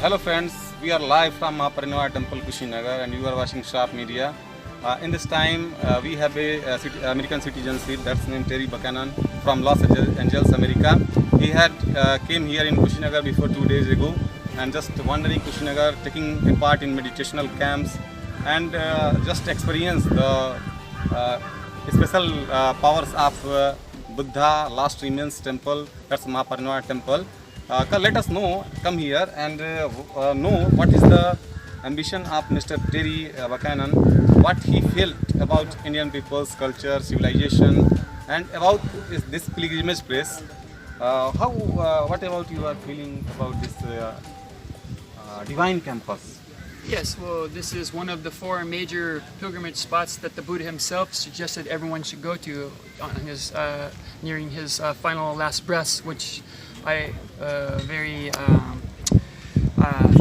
Hello friends, we are live from Mahaparinova Temple, Kushinagar, and you are watching Sharp Media. In this time, we have a American citizenship that's named Terry Buchanan from Los Angeles, America. He had came here in Kushinagar before 2 days ago and just wandering Kushinagar, taking a part in meditational camps and just experience the special powers of Buddha last remains temple, that's Mahaparinova Temple. Let us know, come here and know what is the ambition of Mr. Terry Bucanon, what he felt about Indian people's culture, civilization, and about this pilgrimage place. What about you are feeling about this divine campus? Yes, well, this is one of the 4 major pilgrimage spots that the Buddha himself suggested everyone should go to on his nearing his final last breaths, which I very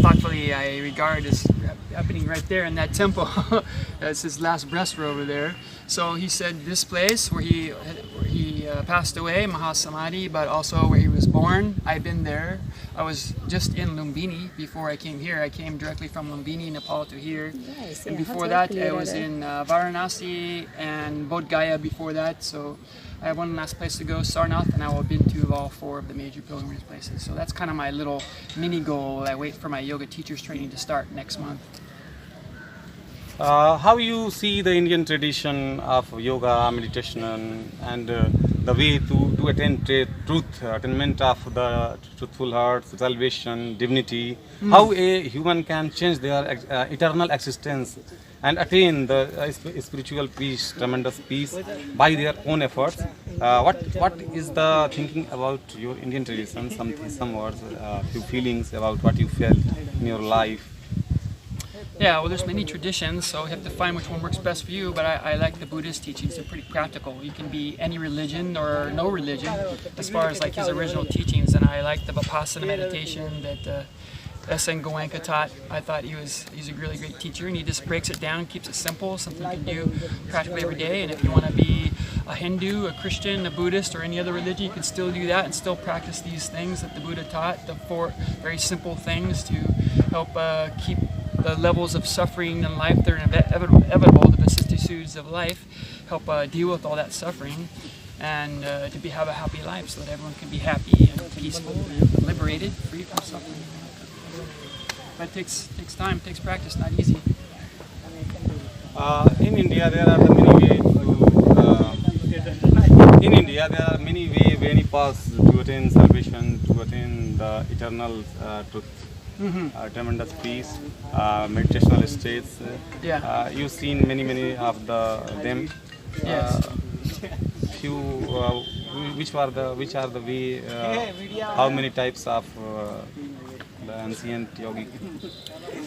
thoughtfully I regard as happening right there in that temple. That's his last breaths were over there. So he said this place where he passed away, Mahasamadhi, but also where he was born. I've been there. I was just in Lumbini before I came here. I came directly from Lumbini, Nepal to here. Nice. And before that, I was in Varanasi and Bodh Gaya before that. So I have one last place to go, Sarnath, and I will have been to all 4 of the major pilgrimage places. So that's kind of my little mini goal. I wait for my yoga teacher's training to start next month. How you see the Indian tradition of yoga, meditation, and the way to attain truth, attainment of the truthful heart, salvation, divinity, how a human can change their eternal existence and attain the spiritual peace, tremendous peace by their own efforts. What is the thinking about your Indian tradition? Some words, few feelings about what you felt in your life. Yeah, well, there's many traditions, so you have to find which one works best for you, but I like the Buddhist teachings. They're pretty practical. You can be any religion or no religion as far as like his original teachings, and I like the Vipassana meditation that S.N. Goenka taught. I thought he's a really great teacher, and he just breaks it down, keeps it simple, something you can do practically every day. And if you want to be a Hindu, a Christian, a Buddhist, or any other religion, you can still do that and still practice these things that the Buddha taught, the 4 very simple things to help keep the levels of suffering in life that are inevitable, the vicissitudes of life, help deal with all that suffering, and to have a happy life so that everyone can be happy and peaceful and liberated, free from suffering. But it takes time, it takes practice, not easy. In India, there are many paths to attain salvation, to attain the eternal truth. Tremendous peace, meditational states. You've seen many of them. Yes. Which are the way? How many types of the ancient yogic?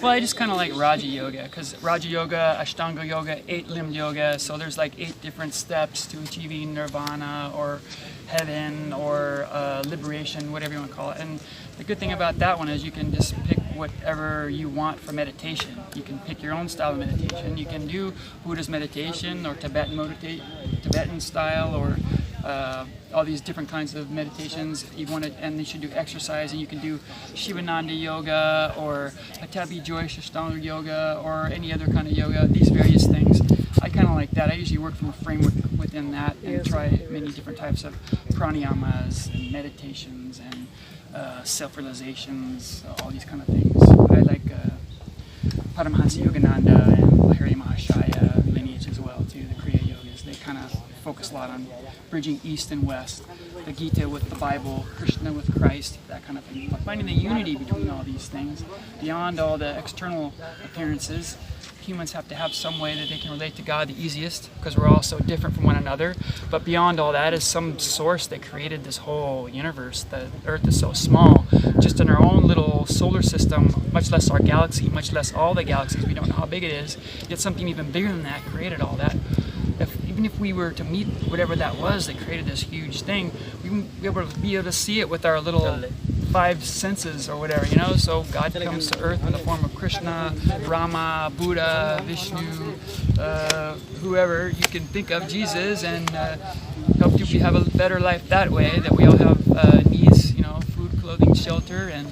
Well, I just kind of like Raja Yoga, because Raja Yoga, Ashtanga Yoga, 8-limbed yoga, so there's like 8 different steps to achieving nirvana or heaven or liberation, whatever you want to call it. And the good thing about that one is you can just pick whatever you want for meditation. You can pick your own style of meditation. You can do Buddha's meditation or Tibetan style or all these different kinds of meditations. You want to, and you should do exercise, and you can do Shivananda yoga or Patabi Joyce Ashtanga yoga or any other kind of yoga, these various things. I kind of like that. I usually work from a framework within that and try many different types of pranayamas and meditations and self-realizations, all these kind of things. I like Paramahansa Yogananda and Lahiri Mahashaya lineage as well too, the Kriya Yogas. They kind of focus a lot on bridging East and West, the Gita with the Bible, Krishna with Christ, that kind of thing. But finding the unity between all these things, beyond all the external appearances. Humans have to have some way that they can relate to God the easiest, because we're all so different from one another. But beyond all that is some source that created this whole universe. The Earth is so small, just in our own little solar system, much less our galaxy, much less all the galaxies. We don't know how big it is. Yet something even bigger than that created all that. Even if we were to meet whatever that was that created this huge thing, we wouldn't be able to see it with our little 5 senses or whatever, you know. So God comes to earth in the form of Krishna, Rama, Buddha, Vishnu, whoever you can think of, Jesus, and help you have a better life that way, that we all have needs, you know, food, clothing, shelter, and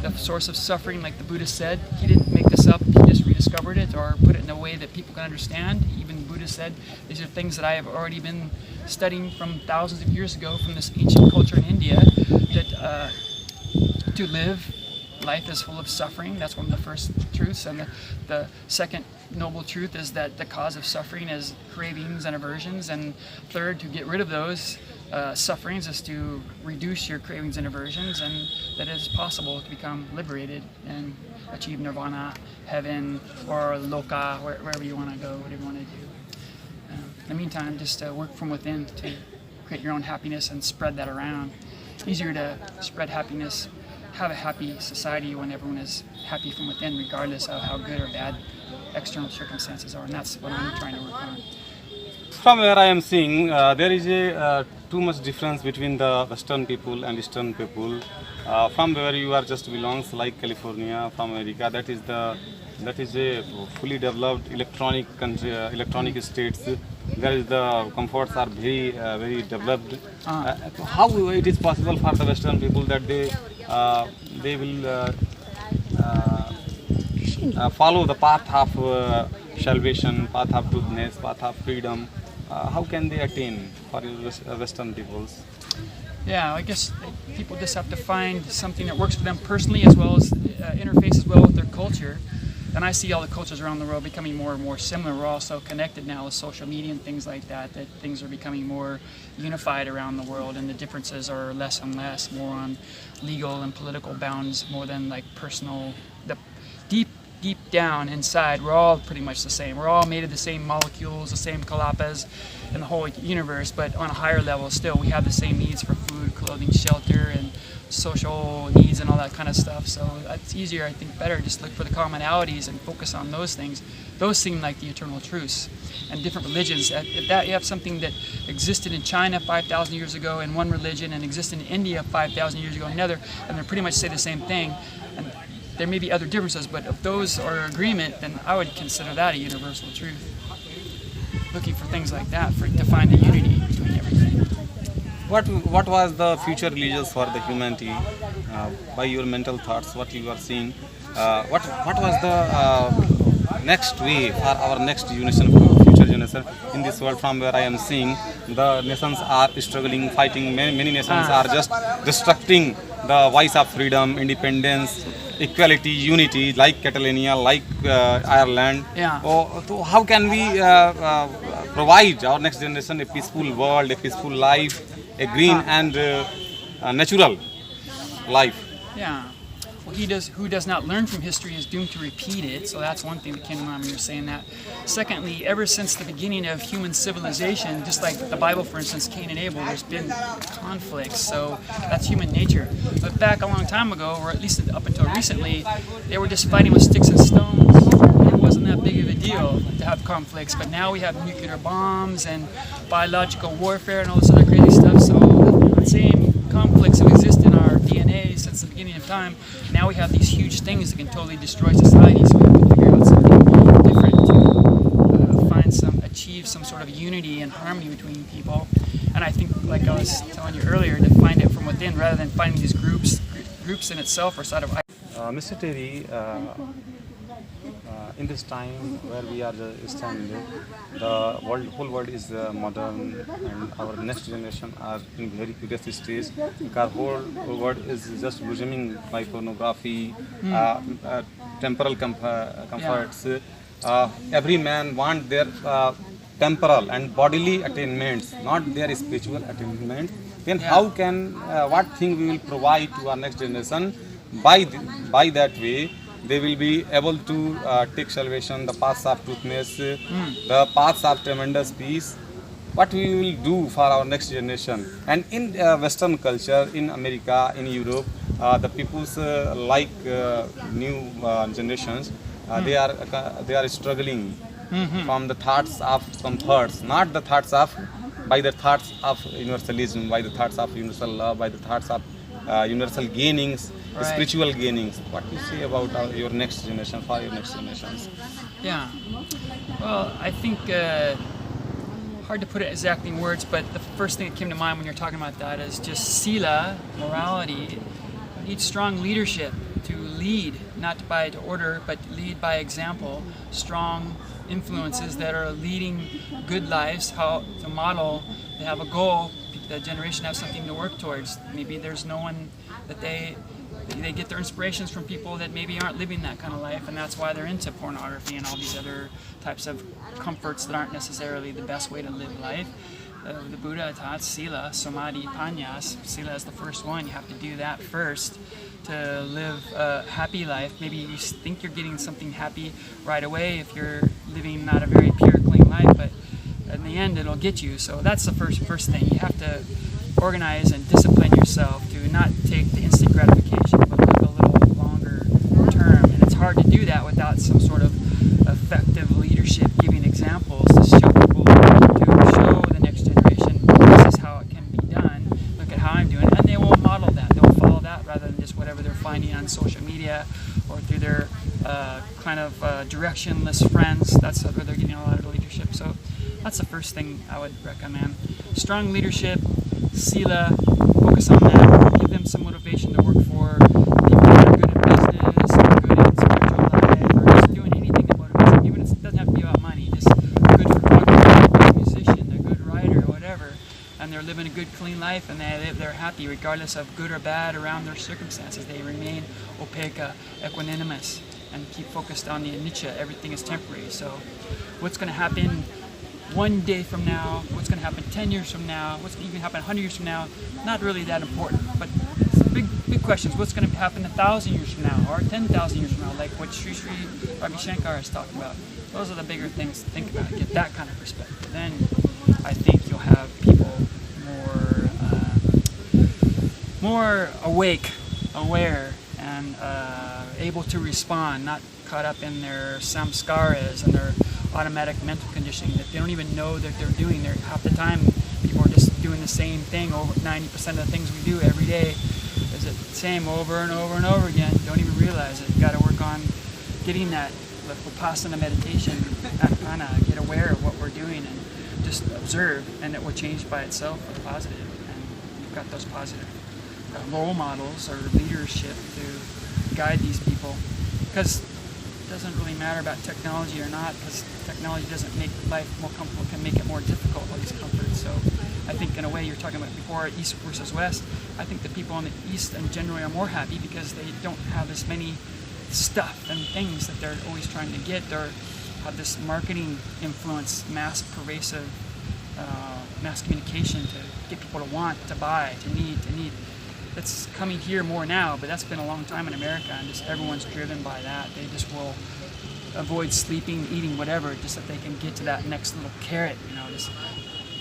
the source of suffering, like the Buddha said. He didn't make this up, he just rediscovered it or put it in a way that people can understand. Even the Buddha said, these are things that I have already been studying from thousands of years ago from this ancient culture in India, that to live life is full of suffering. That's one of the first truths. And the second noble truth is that the cause of suffering is cravings and aversions. And third, to get rid of those sufferings is to reduce your cravings and aversions, and that it is possible to become liberated and achieve nirvana, heaven, or loka, wherever you want to go, whatever you want to do. In the meantime, just work from within to create your own happiness and spread that around. It's easier to spread happiness, have a happy society when everyone is happy from within, regardless of how good or bad external circumstances are, and that's what I'm trying to work on. From where I am seeing, there is a too much difference between the Western people and Eastern people. From where you are just belongs, like California, from America, that is a fully developed electronic country, electronic states. There is the comforts are very developed. How it is possible for the Western people that they will follow the path of salvation, path of goodness, path of freedom? How can they attain for Western peoples? Yeah, I guess people just have to find something that works for them personally, as well as interface as well with their culture. And I see all the cultures around the world becoming more and more similar. We're all so connected now with social media and things like that, that things are becoming more unified around the world, and the differences are less and less, more on legal and political bounds, more than like personal. The deep down inside, we're all pretty much the same. We're all made of the same molecules, the same kalapas in the whole universe, but on a higher level still, we have the same needs for food, clothing, shelter, and social needs and all that kind of stuff. So it's easier, I think, better just look for the commonalities and focus on those things. Those seem like the eternal truths. And different religions, if that you have something that existed in China 5,000 years ago in one religion and existed in India 5,000 years ago in another, and they pretty much say the same thing. And there may be other differences, but if those are agreement, then I would consider that a universal truth. Looking for things like that to find the unity between everything. What was the future religions for the humanity? By your mental thoughts, what you are seeing, what was the next way for our next generation, future generation in this world? From where I am seeing, the nations are struggling, fighting. Many nations are just destructing the voice of freedom, independence, equality, unity, like Catalonia, like Ireland. Yeah. So how can we provide our next generation a peaceful world, a peaceful life, a green and natural life? Yeah. Well, who does not learn from history is doomed to repeat it. So that's one thing that came to mind when you were saying that. Secondly, ever since the beginning of human civilization, just like the Bible, for instance, Cain and Abel, there's been conflicts. So that's human nature. But back a long time ago, or at least up until recently, they were just fighting with sticks and stones. It wasn't that big of a deal to have conflicts. But now we have nuclear bombs and biological warfare and all this other crazy stuff. So the same conflicts have existed in our DNA since the beginning of time. Now we have these huge things that can totally destroy society, so we have to figure out something different to achieve some sort of unity and harmony between people. And I think, like I was telling you earlier, to find it from within rather than finding these groups in itself or sort of. Mr. Terry, in this time where we are standing, the whole world is modern, and our next generation are in very curious stage, because whole world is just blossoming by pornography, temporal comforts. Every man wants their temporal and bodily attainments, not their spiritual attainments. Then how can, what thing we will provide to our next generation? By that way, they will be able to take salvation, the paths of truthness, the paths of tremendous peace. What we will do for our next generation? And in Western culture, in America, in Europe, the peoples like new generations, they are struggling from the thoughts of comforts, not the thoughts of, by the thoughts of universalism, by the thoughts of universal love, by the thoughts of universal gainings, right. Spiritual gainings. What do you say about your next generation, for your next generations? Yeah. Well, I think, hard to put it exactly in words, but the first thing that came to mind when you're talking about that is just sila, morality. We need strong leadership. lead, not by order, but lead by example. Strong influences that are leading good lives, how to model, they have a goal, the generation has something to work towards. Maybe there's no one that they get their inspirations from people that maybe aren't living that kind of life, and that's why they're into pornography and all these other types of comforts that aren't necessarily the best way to live life. The Buddha taught Sila, Samadhi, Panyas. Sila is the first one. You have to do that first to live a happy life. Maybe you think you're getting something happy right away if you're living not a very pure, clean life, but in the end it'll get you. So that's the first thing. You have to organize and discipline yourself to not take the instant gratification, but live a little longer term. And it's hard to do that without some sort of effective leadership, giving examples to show people, to show the next generation, this is how it can be done. Look at how I'm doing it. And they will model that. They'll follow that rather than just whatever they're finding on social media or through their kind of directionless friends. That's where they're getting a lot of leadership. So that's the first thing I would recommend. Strong leadership, Sila, focus on that, give them some motivation to work for people that are good in business, or good in spiritual life, or just doing anything that motivates them. Even if it doesn't have to be about money, just a good photographer, a good musician, a good writer, whatever, and they're living a good, clean life, and they're happy regardless of good or bad around their circumstances. They remain upekkha, equanimous, and keep focused on the anicca. Everything is temporary. So what's going to happen one day from now, what's going to happen 10 years from now, what's going to even happen 100 years from now, not really that important. But big questions. What's going to happen 1,000 years from now or 10,000 years from now, like what Sri Ravi Shankar is talking about. Those are the bigger things to think about. Get that kind of perspective. Then I think you'll have people more awake, aware, and able to respond, not caught up in their samskaras and their automatic mental conditioning that they don't even know that they're doing. There half the time people are just doing the same thing. Over 90% of the things we do every day is the same over and over and over again. Don't even realize it. You got to work on getting that vipassana meditation, get aware of what we're doing and just observe, and it will change by itself for the positive. And you've got those positive role models or leadership to guide these people, because it doesn't really matter about technology or not, because technology doesn't make life more comfortable, it can make it more difficult, all these comforts. So I think in a way you're talking about before, East versus West, I think the people in the East in general are more happy because they don't have as many stuff and things that they're always trying to get, or have this marketing influence, mass pervasive, mass communication to get people to want, to buy, to need. That's coming here more now, but that's been a long time in America, and just everyone's driven by that. They just will avoid sleeping, eating, whatever, just that they can get to that next little carrot, just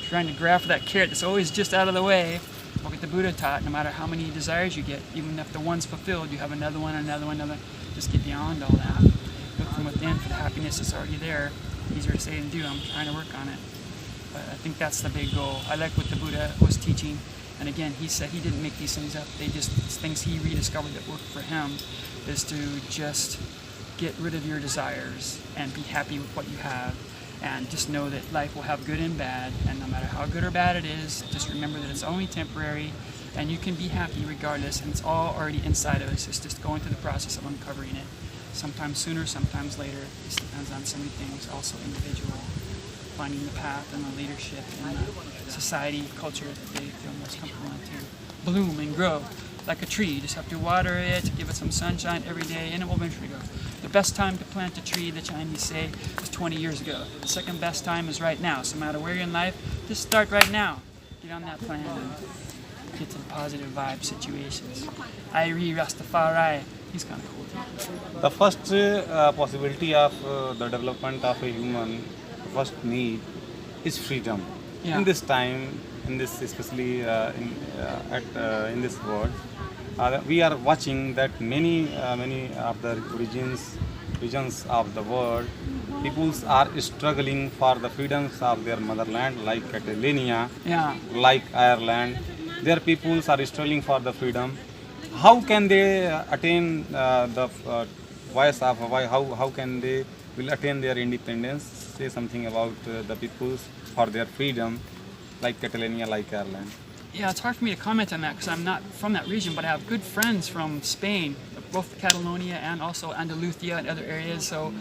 trying to grab for that carrot that's always just out of the way. Look at the Buddha taught, no matter how many desires you get, even if the one's fulfilled, you have another one, another one, another. Just get beyond all that. Look from within for the happiness that's already there. Easier to say than do. I'm trying to work on it. But I think that's the big goal. I like what the Buddha was teaching. And again, he said he didn't make these things up. It's things he rediscovered that worked for him, is to just get rid of your desires and be happy with what you have. And just know that life will have good and bad. And no matter how good or bad it is, just remember that it's only temporary. And you can be happy regardless. And it's all already inside of us. It's just going through the process of uncovering it. Sometimes sooner, sometimes later. It just depends on so many things, also individual. Finding the path and the leadership and the society, culture that they feel most comfortable in to bloom and grow. Like a tree, you just have to water it, give it some sunshine every day, and it will eventually grow. The best time to plant a tree, the Chinese say, is 20 years ago. The second best time is right now. So no matter where you're in life, just start right now. Get on that plan and get to the positive vibe situations. Irie Rastafari, he's kind of cool too. The first possibility of the development of a human, first need, is freedom. Yeah. In this time, especially in this world, we are watching that many of the regions of the world, peoples are struggling for the freedoms of their motherland, like Catalonia, like Ireland. Their peoples are struggling for the freedom. How can they attain the voice of how can they will attain their independence? Say something about the peoples for their freedom, like Catalonia, like Ireland. Yeah, it's hard for me to comment on that because I'm not from that region, but I have good friends from Spain, both Catalonia and also Andalusia and other areas. So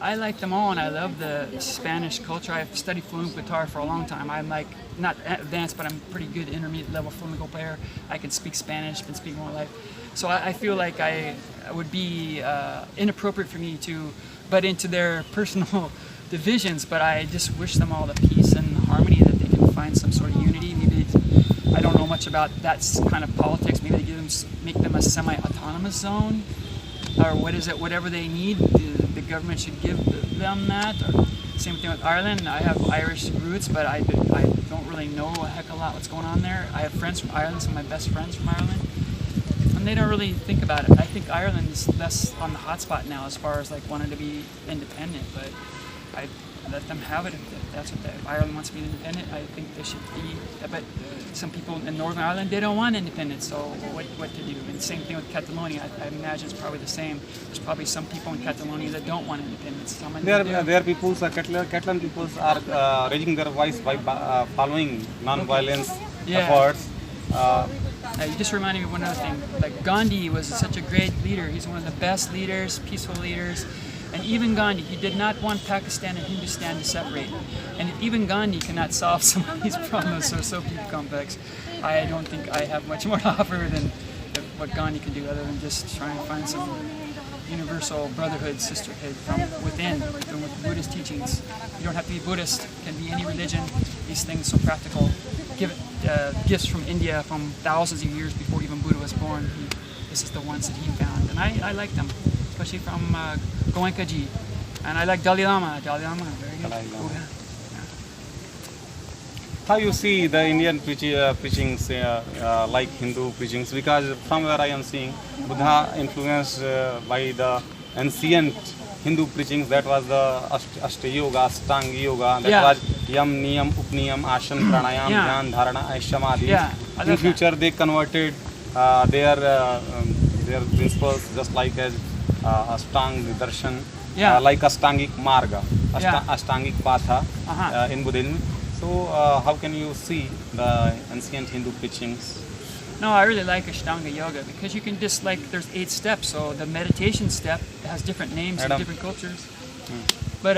I like them all, and I love the Spanish culture. I've studied flamenco guitar for a long time. I'm like not advanced, but I'm pretty good intermediate level flamenco player. I can speak Spanish, been speaking all my life. So I feel like I would be inappropriate for me to butt into their personal divisions, but I just wish them all the peace and harmony, that they can find some sort of unity. Maybe I don't know much about that kind of politics. Maybe they make them a semi-autonomous zone, or what is it? Whatever they need, the government should give them that. Or same thing with Ireland. I have Irish roots, but I don't really know a heck of a lot what's going on there. I have friends from Ireland, some of my best friends from Ireland, and they don't really think about it. I think Ireland is less on the hot spot now as far as like wanting to be independent, but I let them have it if that's what if Ireland wants to be independent. I think they should be. But some people in Northern Ireland, they don't want independence, so what to do? And same thing with Catalonia. I imagine it's probably the same. There's probably some people in Catalonia that don't want independence. Their peoples, Catalan peoples are raising their voice by following non-violence efforts. You just reminded me of one other thing. Like Gandhi was such a great leader. He's one of the best leaders, peaceful leaders. And even Gandhi, he did not want Pakistan and Hindustan to separate. And even Gandhi cannot solve some of these problems, so complex. I don't think I have much more to offer than what Gandhi can do, other than just trying to find some universal brotherhood, sisterhood from within, from with Buddhist teachings. You don't have to be Buddhist, it can be any religion. These things so practical. Gifts from India from thousands of years before even Buddha was born. This is the ones that he found, and I like them, especially from Goenkaji. And I like Dalai Lama. Dalai Lama, very good. Yeah. How you see the Indian preachings like Hindu preachings? Because from where I am seeing, Buddha influenced by the ancient Hindu preachings. That was the Ashtanga Yoga, Ashtanga Yoga. That was Yam, Niyam, Upniyam, Ashan, Pranayam, Dhyan, Dharana, Samadhi. In future, they converted their principles just like as Ashtanga Darshan, like Ashtangic Marga, Ashtangic Patha in Buddhism. So how can you see the ancient Hindu preachings? No, I really like Ashtanga Yoga because you can just there's 8 steps. So the meditation step has different names in different cultures. But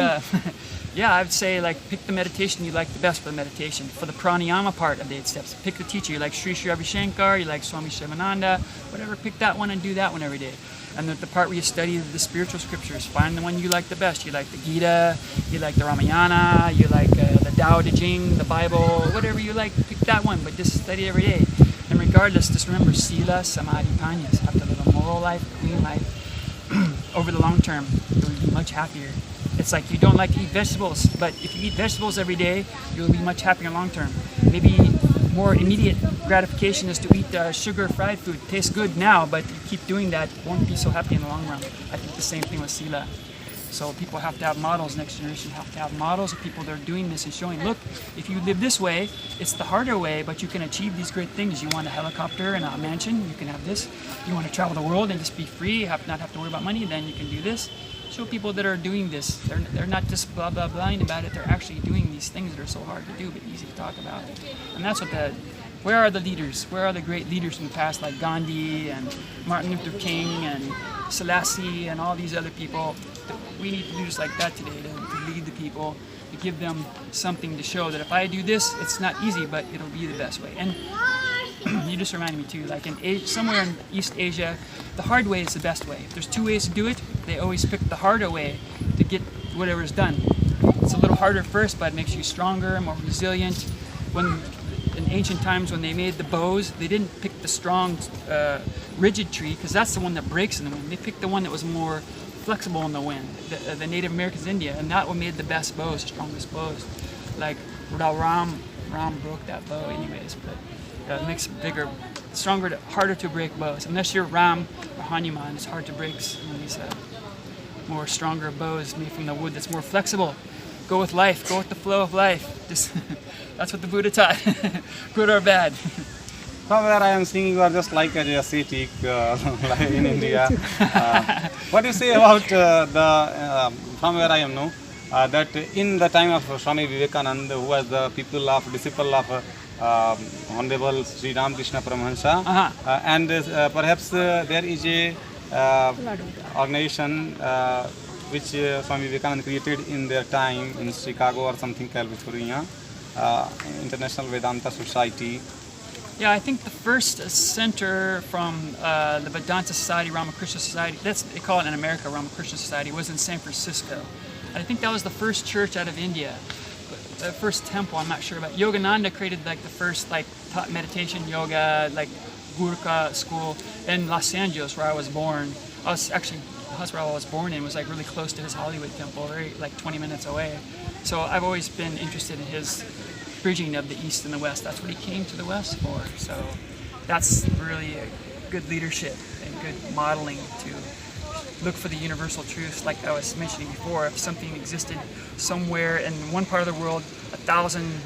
yeah, I would say pick the meditation you like the best for the meditation. For the pranayama part of the 8 steps, pick the teacher. You like Sri Ravi Shankar, you like Swami Shivananda, whatever, pick that one and do that one every day. And the part where you study the spiritual scriptures, find the one you like the best. You like the Gita, you like the Ramayana, you like the Tao Te Ching, the Bible, whatever you like, pick that one, but just study every day. And regardless, just remember Sila, Samadhi, Panyas. Have to live a moral life, clean life. Over the long term, you'll be much happier. It's like you don't like to eat vegetables, but if you eat vegetables every day, you'll be much happier long term. Maybe more immediate gratification is to eat sugar fried food. It tastes good now, but you keep doing that, won't be so happy in the long run. I think the same thing with Sila. So people have to have models, next generation have to have models of people that are doing this and showing, look, if you live this way, it's the harder way, but you can achieve these great things. You want a helicopter and a mansion, you can have this. You want to travel the world and just be free, not have to worry about money, then you can do this. Show people that are doing this. They're not just blah blah blind about it, they're actually doing these things that are so hard to do but easy to talk about. And that's what where are the leaders? Where are the great leaders from the past like Gandhi and Martin Luther King and Selassie and all these other people? We need leaders like that today to lead the people, to give them something to show that if I do this, it's not easy, but it'll be the best way. And you just reminded me too, like somewhere in East Asia, the hard way is the best way. If there's 2 ways to do it, they always pick the harder way to get whatever is done. It's a little harder first, but it makes you stronger, more resilient. In ancient times when they made the bows, they didn't pick the strong, rigid tree, because that's the one that breaks in the wind. They picked the one that was more flexible in the wind. The Native Americans, India, and that one made the best bows, the strongest bows. Like Ram broke that bow anyways, but it makes it bigger, stronger, harder to break bows. Unless you're Ram or Hanuman, it's hard to break some of these more stronger bows made from the wood that's more flexible. Go with life, go with the flow of life. Just that's what the Buddha taught, good or bad. From where I am seeing, you are just like an ascetic like in India. What do you say about from where I am now, that in the time of Swami Vivekananda, who was the disciple of Honorable Sri Ramakrishna Paramahansa, Uh-huh. and perhaps there is a organization which Swami Vivekananda created in their time in Chicago or something, California, International Vedanta Society. Yeah, I think the first center from the Vedanta Society, Ramakrishna Society, they call it in America Ramakrishna Society, was in San Francisco. And I think that was the first church out of India. The first temple, I'm not sure, but Yogananda created like the first taught meditation yoga, like Gurukha school in Los Angeles, where I was born. That's where I was born in, was like really close to his Hollywood temple, very like 20 minutes away. So I've always been interested in his bridging of the East and the West. That's what he came to the West for. So that's really a good leadership and good modeling to look for the universal truths. Like I was mentioning before, if something existed somewhere in one part of the world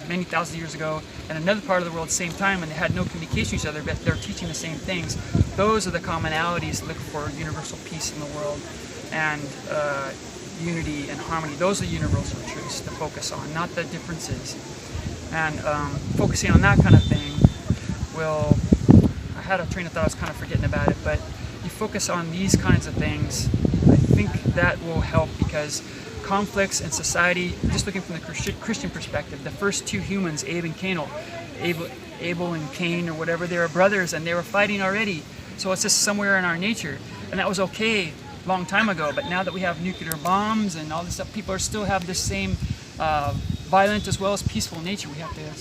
many thousand years ago, and another part of the world at the same time, and they had no communication with each other, but they're teaching the same things, those are the commonalities to look for universal peace in the world, and unity and harmony. Those are universal truths to focus on, not the differences. And focusing on that kind of thing I had a train of thought, I was kind of forgetting about it, but you focus on these kinds of things, I think that will help, because conflicts in society, just looking from the Christian perspective, the first two humans, Abel and Cain or whatever, they were brothers and they were fighting already. So it's just somewhere in our nature. And that was okay a long time ago, but now that we have nuclear bombs and all this stuff, people still have this same violent as well as peaceful nature. We have to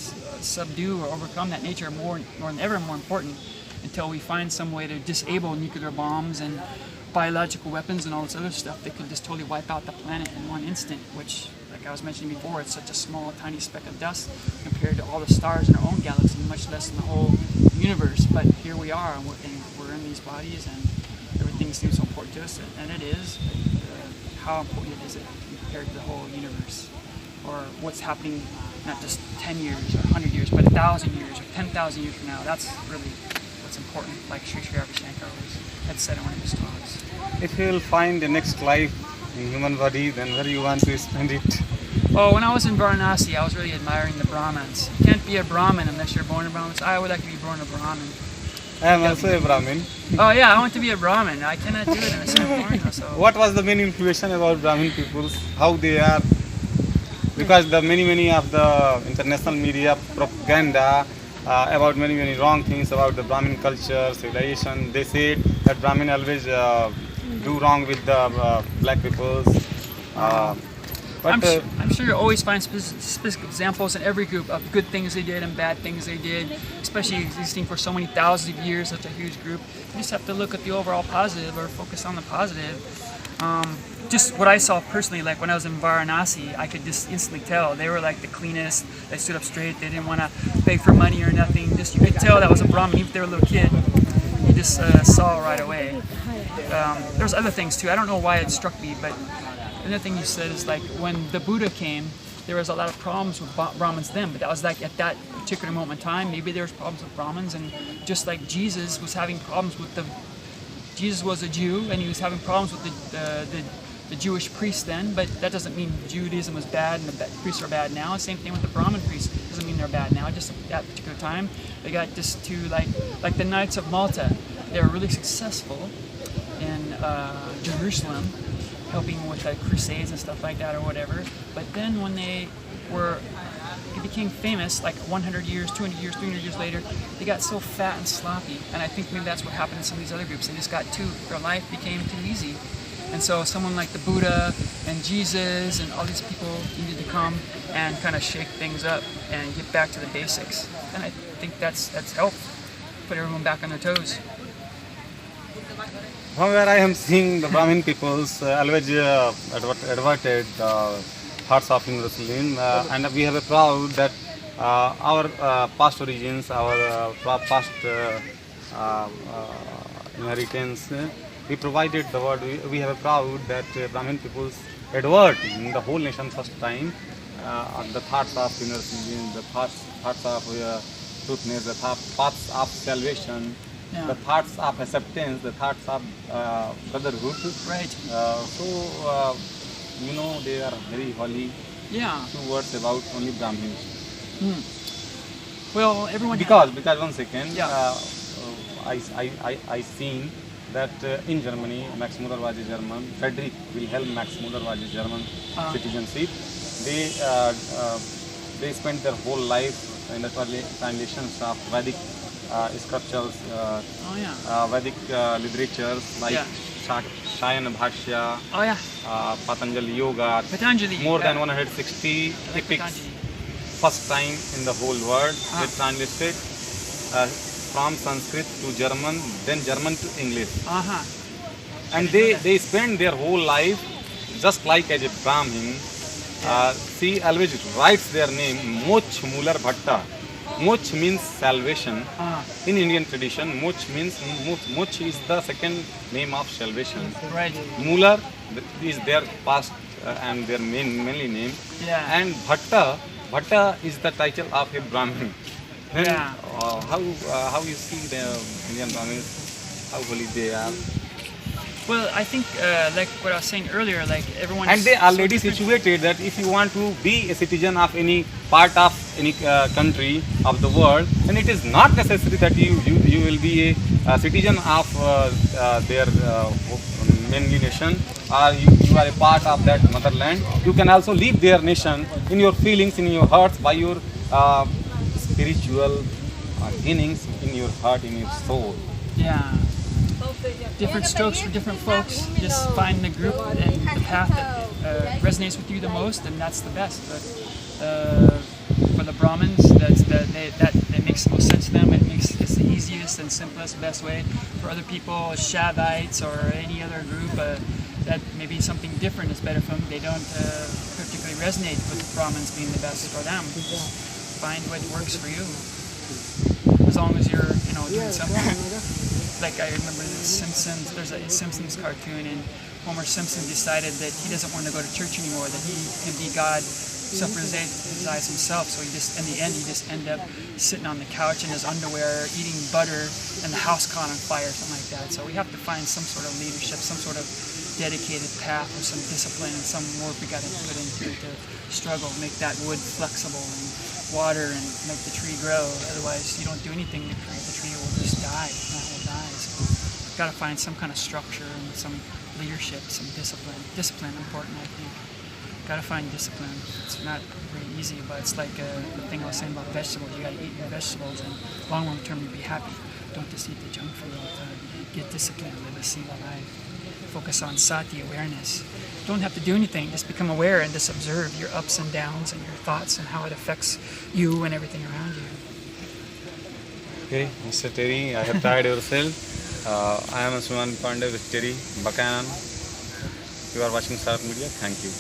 subdue or overcome that nature more than ever, more important, until we find some way to disable nuclear bombs and biological weapons and all this other stuff that could just totally wipe out the planet in one instant, which, like I was mentioning before, it's such a small, tiny speck of dust compared to all the stars in our own galaxy, much less in the whole universe. But here we are, and we're in these bodies, and everything seems so important to us, and it is. How important is it compared to the whole universe? Or what's happening not just 10 years or 100 years, but 1,000 years or 10,000 years from now? That's really what's important, like Sri Ravi Shankar had said in one of his talks. If you will find the next life in human body, then where you want to spend it? Oh, when I was in Varanasi, I was really admiring the Brahmins. You can't be a Brahmin unless you're born a Brahmin. So I would like to be born a Brahmin. I am also a Brahmin. Oh yeah, I want to be a Brahmin. I cannot do it unless I'm born. So. What was the main information about Brahmin peoples? How they are? Because the many of the international media propaganda about many wrong things about the Brahmin culture, civilization. They say that Brahmin always do wrong with the black peoples. I'm sure you'll always find specific examples in every group of good things they did and bad things they did, especially existing for so many thousands of years, such a huge group. You just have to look at the overall positive or focus on the positive. Just what I saw personally, like when I was in Varanasi, I could just instantly tell they were like the cleanest. They stood up straight. They didn't want to beg for money or nothing. Just you could tell that was a Brahmin, even if they were a little kid. You just saw right away. There's other things too. I don't know why it struck me, but another thing you said is like when the Buddha came, there was a lot of problems with Brahmins then, but that was like at that particular moment in time. Maybe there was problems with Brahmins, and just like Jesus was having problems with Jesus was a Jew, and he was having problems with the Jewish priests then, but that doesn't mean Judaism was bad and the priests are bad now. Same thing with the Brahmin priests. Doesn't mean they're bad now. Just at that particular time, they got just to like the Knights of Malta. They were really successful in Jerusalem, helping with the Crusades and stuff like that or whatever. But then when they became famous, like 100 years, 200 years, 300 years later, they got so fat and sloppy. And I think maybe that's what happened in some of these other groups. They just their life became too easy. And so someone like the Buddha and Jesus and all these people needed to come and kind of shake things up and get back to the basics. And I think that's helped put everyone back on their toes. From where I am seeing the Brahmin peoples always adverted the hearts of Universalism, and we have a proud that our past origins, our past inheritance, we provided the word. We have a proud that Brahmin peoples advert in the whole nation first time the thoughts of Universalism, the thoughts of truthness, the paths of salvation. Yeah. The thoughts of acceptance, the thoughts of brotherhood. Right. So, they are very holy. Yeah. 2 words about only Brahmins. Well, everyone. Because one second. Yeah. I seen that in Germany, Max Muller was a German. Friedrich Wilhelm Max Muller was a German citizenship. They spent their whole life in the translations of Vedic scriptures, Vedic literatures like Shayana Bhashya, Patanjali Yoga, more than 160 epics. First time in the whole world they translated from Sanskrit to German, then German to English. And they spend their whole life just like as a Brahmin. She always writes their name Moch Muller Bhatta. Moch means salvation. In Indian tradition, Moch is the second name of salvation. Right. Muller is their past and their mainly name. And Bhatta is the title of a Brahmin. Then, how you see the Indian Brahmins, how holy they are? Well, I think like what I was saying earlier, like everyone. And they already situated that if you want to be a citizen of any part of any country of the world, then it is not necessary that you will be a citizen of their mainly nation, or you are a part of that motherland. You can also leave their nation in your feelings, in your hearts, by your spiritual beginnings in your heart, in your soul. Yeah. Different strokes for different folks. Just find the group and the path that resonates with you the most, and that's the best. But for the Brahmins, that makes the most sense to them. It's the easiest and simplest, best way. For other people, Shavites or any other group, that maybe something different is better for them. They don't particularly resonate with Brahmins being the best for them. Find what works for you, as long as you're doing something. Like I remember the Simpsons. There's a Simpsons cartoon, and Homer Simpson decided that he doesn't want to go to church anymore. That he can be God, self-realize himself. So in the end, he just ended up sitting on the couch in his underwear, eating butter, and the house caught on fire, something like that. So we have to find some sort of leadership, some sort of dedicated path, or some discipline, and some work we got to put into it to struggle, make that wood flexible, and water, and make the tree grow. Otherwise, you don't do anything, the tree will just die. Got to find some kind of structure and some leadership, some discipline. Discipline important, I think. Got to find discipline. It's not very easy, but it's like the thing I was saying about vegetables. You got to eat your vegetables, and long term you'll be happy. Don't just eat the junk food all the time. Get disciplined, live a single life. Focus on sati, awareness. Don't have to do anything. Just become aware and just observe your ups and downs and your thoughts and how it affects you and everything around you. Okay, Mr. Terry, I have tried yourself. I am Suman Pandey with Terry Bucanon. You are watching Sharp Media. Thank you.